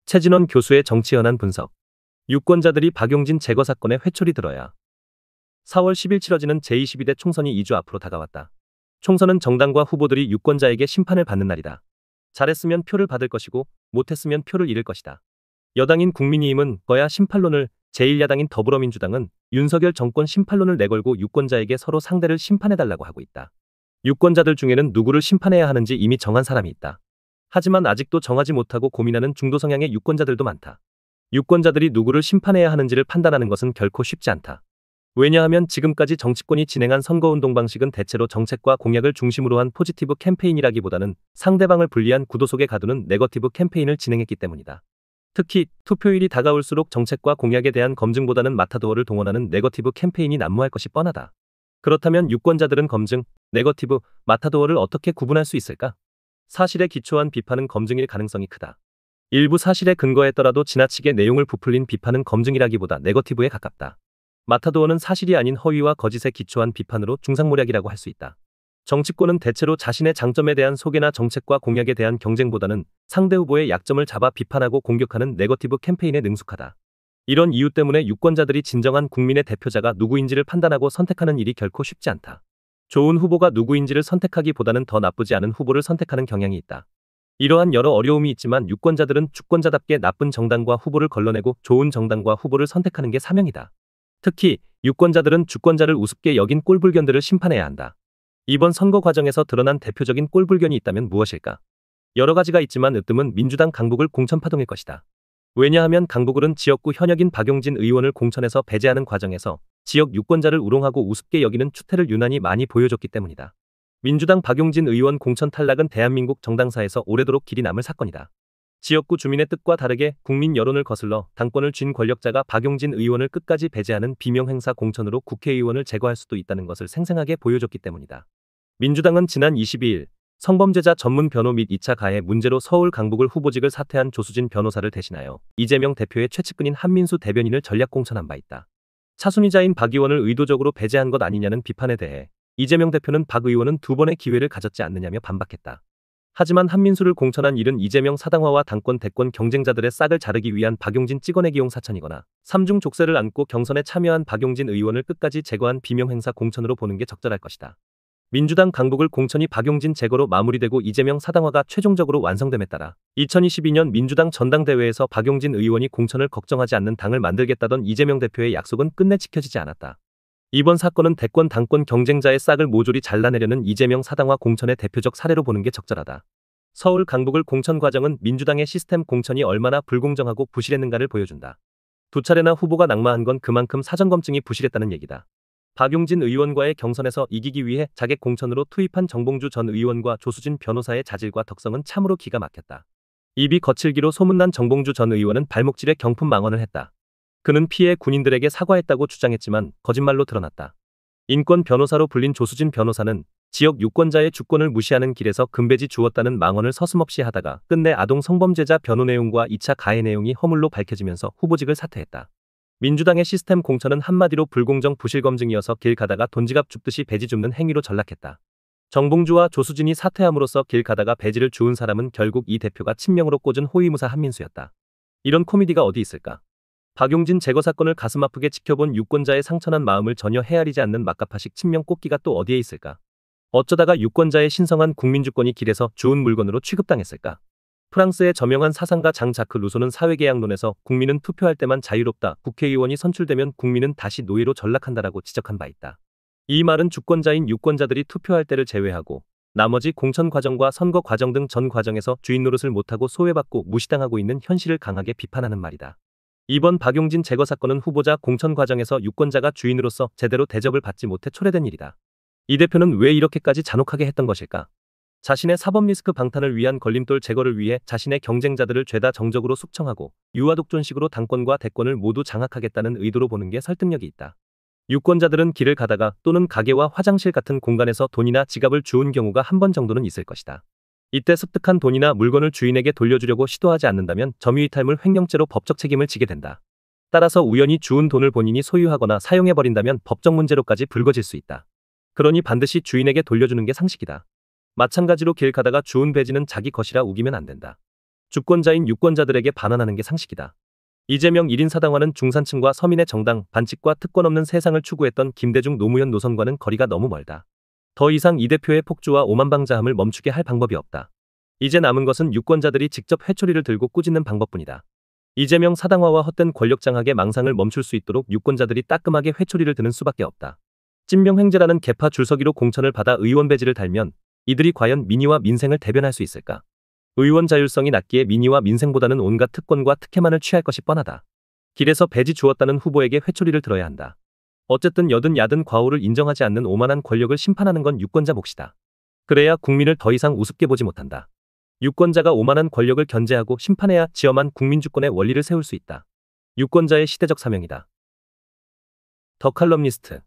최진원 교수의 정치 현안 분석. 유권자들이 박용진 제거 사건에 회초리 들어야. 4월 10일 치러지는 제22대 총선이 2주 앞으로 다가왔다. 총선은 정당과 후보들이 유권자에게 심판을 받는 날이다. 잘했으면 표를 받을 것이고 못했으면 표를 잃을 것이다. 여당인 국민의힘은 거야 심판론을, 제1야당인 더불어민주당은 윤석열 정권 심판론을 내걸고 유권자에게 서로 상대를 심판해달라고 하고 있다. 유권자들 중에는 누구를 심판해야 하는지 이미 정한 사람이 있다. 하지만 아직도 정하지 못하고 고민하는 중도 성향의 유권자들도 많다. 유권자들이 누구를 심판해야 하는지를 판단하는 것은 결코 쉽지 않다. 왜냐하면 지금까지 정치권이 진행한 선거운동 방식은 대체로 정책과 공약을 중심으로 한 포지티브 캠페인이라기보다는 상대방을 불리한 구도 속에 가두는 네거티브 캠페인을 진행했기 때문이다. 특히 투표일이 다가올수록 정책과 공약에 대한 검증보다는 마타도어를 동원하는 네거티브 캠페인이 난무할 것이 뻔하다. 그렇다면 유권자들은 검증, 네거티브, 마타도어를 어떻게 구분할 수 있을까? 사실에 기초한 비판은 검증일 가능성이 크다. 일부 사실의 근거에 떠라도 지나치게 내용을 부풀린 비판은 검증이라기보다 네거티브에 가깝다. 마타도어는 사실이 아닌 허위와 거짓에 기초한 비판으로 중상모략이라고 할 수 있다. 정치권은 대체로 자신의 장점에 대한 소개나 정책과 공약에 대한 경쟁보다는 상대 후보의 약점을 잡아 비판하고 공격하는 네거티브 캠페인에 능숙하다. 이런 이유 때문에 유권자들이 진정한 국민의 대표자가 누구인지를 판단하고 선택하는 일이 결코 쉽지 않다. 좋은 후보가 누구인지를 선택하기보다는 더 나쁘지 않은 후보를 선택하는 경향이 있다. 이러한 여러 어려움이 있지만 유권자들은 주권자답게 나쁜 정당과 후보를 걸러내고 좋은 정당과 후보를 선택하는 게 사명이다. 특히 유권자들은 주권자를 우습게 여긴 꼴불견들을 심판해야 한다. 이번 선거 과정에서 드러난 대표적인 꼴불견이 있다면 무엇일까? 여러 가지가 있지만 으뜸은 민주당 강북을 공천파동일 것이다. 왜냐하면 강북을은 지역구 현역인 박용진 의원을 공천해서 배제하는 과정에서 지역 유권자를 우롱하고 우습게 여기는 추태를 유난히 많이 보여줬기 때문이다. 민주당 박용진 의원 공천 탈락은 대한민국 정당사에서 오래도록 길이 남을 사건이다. 지역구 주민의 뜻과 다르게 국민 여론을 거슬러 당권을 쥔 권력자가 박용진 의원을 끝까지 배제하는 비명행사 공천으로 국회의원을 제거할 수도 있다는 것을 생생하게 보여줬기 때문이다. 민주당은 지난 22일 성범죄자 전문 변호 및 2차 가해 문제로 서울 강북을 후보직을 사퇴한 조수진 변호사를 대신하여 이재명 대표의 최측근인 한민수 대변인을 전략 공천한 바 있다. 차순위자인 박 의원을 의도적으로 배제한 것 아니냐는 비판에 대해 이재명 대표는 박 의원은 두 번의 기회를 가졌지 않느냐며 반박했다. 하지만 한민수를 공천한 일은 이재명 사당화와 당권 대권 경쟁자들의 싹을 자르기 위한 박용진 찍어내기용 사천이거나 삼중 족쇄를 안고 경선에 참여한 박용진 의원을 끝까지 제거한 비명행사 공천으로 보는 게 적절할 것이다. 민주당 강북을 공천이 박용진 제거로 마무리되고 이재명 사당화가 최종적으로 완성됨에 따라 2022년 민주당 전당대회에서 박용진 의원이 공천을 걱정하지 않는 당을 만들겠다던 이재명 대표의 약속은 끝내 지켜지지 않았다. 이번 사건은 대권 당권 경쟁자의 싹을 모조리 잘라내려는 이재명 사당화 공천의 대표적 사례로 보는 게 적절하다. 서울 강북을 공천 과정은 민주당의 시스템 공천이 얼마나 불공정하고 부실했는가를 보여준다. 두 차례나 후보가 낙마한 건 그만큼 사전검증이 부실했다는 얘기다. 박용진 의원과의 경선에서 이기기 위해 자객 공천으로 투입한 정봉주 전 의원과 조수진 변호사의 자질과 덕성은 참으로 기가 막혔다. 입이 거칠기로 소문난 정봉주 전 의원은 발목질에 경품 망언을 했다. 그는 피해 군인들에게 사과했다고 주장했지만 거짓말로 드러났다. 인권 변호사로 불린 조수진 변호사는 지역 유권자의 주권을 무시하는 길에서 금배지 주었다는 망언을 서슴없이 하다가 끝내 아동 성범죄자 변호 내용과 2차 가해 내용이 허물로 밝혀지면서 후보직을 사퇴했다. 민주당의 시스템 공천은 한마디로 불공정 부실검증이어서 길 가다가 돈지갑 줍듯이 배지 줍는 행위로 전락했다. 정봉주와 조수진이 사퇴함으로써 길 가다가 배지를 주운 사람은 결국 이 대표가 친명으로 꽂은 호위무사 한민수였다. 이런 코미디가 어디 있을까? 박용진 제거 사건을 가슴 아프게 지켜본 유권자의 상처난 마음을 전혀 헤아리지 않는 막가파식 친명 꽂기가 또 어디에 있을까? 어쩌다가 유권자의 신성한 국민주권이 길에서 주운 물건으로 취급당했을까? 프랑스의 저명한 사상가 장 자크 루소는 사회계약론에서 국민은 투표할 때만 자유롭다, 국회의원이 선출되면 국민은 다시 노예로 전락한다라고 지적한 바 있다. 이 말은 주권자인 유권자들이 투표할 때를 제외하고 나머지 공천 과정과 선거 과정 등 전 과정에서 주인 노릇을 못하고 소외받고 무시당하고 있는 현실을 강하게 비판하는 말이다. 이번 박용진 제거 사건은 후보자 공천 과정에서 유권자가 주인으로서 제대로 대접을 받지 못해 초래된 일이다. 이 대표는 왜 이렇게까지 잔혹하게 했던 것일까? 자신의 사법 리스크 방탄을 위한 걸림돌 제거를 위해 자신의 경쟁자들을 죄다 정적으로 숙청하고 유아독존식으로 당권과 대권을 모두 장악하겠다는 의도로 보는 게 설득력이 있다. 유권자들은 길을 가다가 또는 가게와 화장실 같은 공간에서 돈이나 지갑을 주운 경우가 한 번 정도는 있을 것이다. 이때 습득한 돈이나 물건을 주인에게 돌려주려고 시도하지 않는다면 점유이탈물 횡령죄로 법적 책임을 지게 된다. 따라서 우연히 주운 돈을 본인이 소유하거나 사용해버린다면 법적 문제로까지 불거질 수 있다. 그러니 반드시 주인에게 돌려주는 게 상식이다. 마찬가지로 길 가다가 주운 배지는 자기 것이라 우기면 안 된다. 주권자인 유권자들에게 반환하는 게 상식이다. 이재명 1인 사당화는 중산층과 서민의 정당, 반칙과 특권 없는 세상을 추구했던 김대중 노무현 노선과는 거리가 너무 멀다. 더 이상 이 대표의 폭주와 오만방자함을 멈추게 할 방법이 없다. 이제 남은 것은 유권자들이 직접 회초리를 들고 꾸짖는 방법뿐이다. 이재명 사당화와 헛된 권력장악의 망상을 멈출 수 있도록 유권자들이 따끔하게 회초리를 드는 수밖에 없다. 찐명횡재라는 개파 줄서기로 공천을 받아 의원 배지를 달면 이들이 과연 민의와 민생을 대변할 수 있을까? 의원 자율성이 낮기에 민의와 민생보다는 온갖 특권과 특혜만을 취할 것이 뻔하다. 길에서 배지 주었다는 후보에게 회초리를 들어야 한다. 어쨌든 여든 야든 과오를 인정하지 않는 오만한 권력을 심판하는 건 유권자 몫이다. 그래야 국민을 더 이상 우습게 보지 못한다. 유권자가 오만한 권력을 견제하고 심판해야 지엄한 국민주권의 원리를 세울 수 있다. 유권자의 시대적 사명이다. 더 칼럼니스트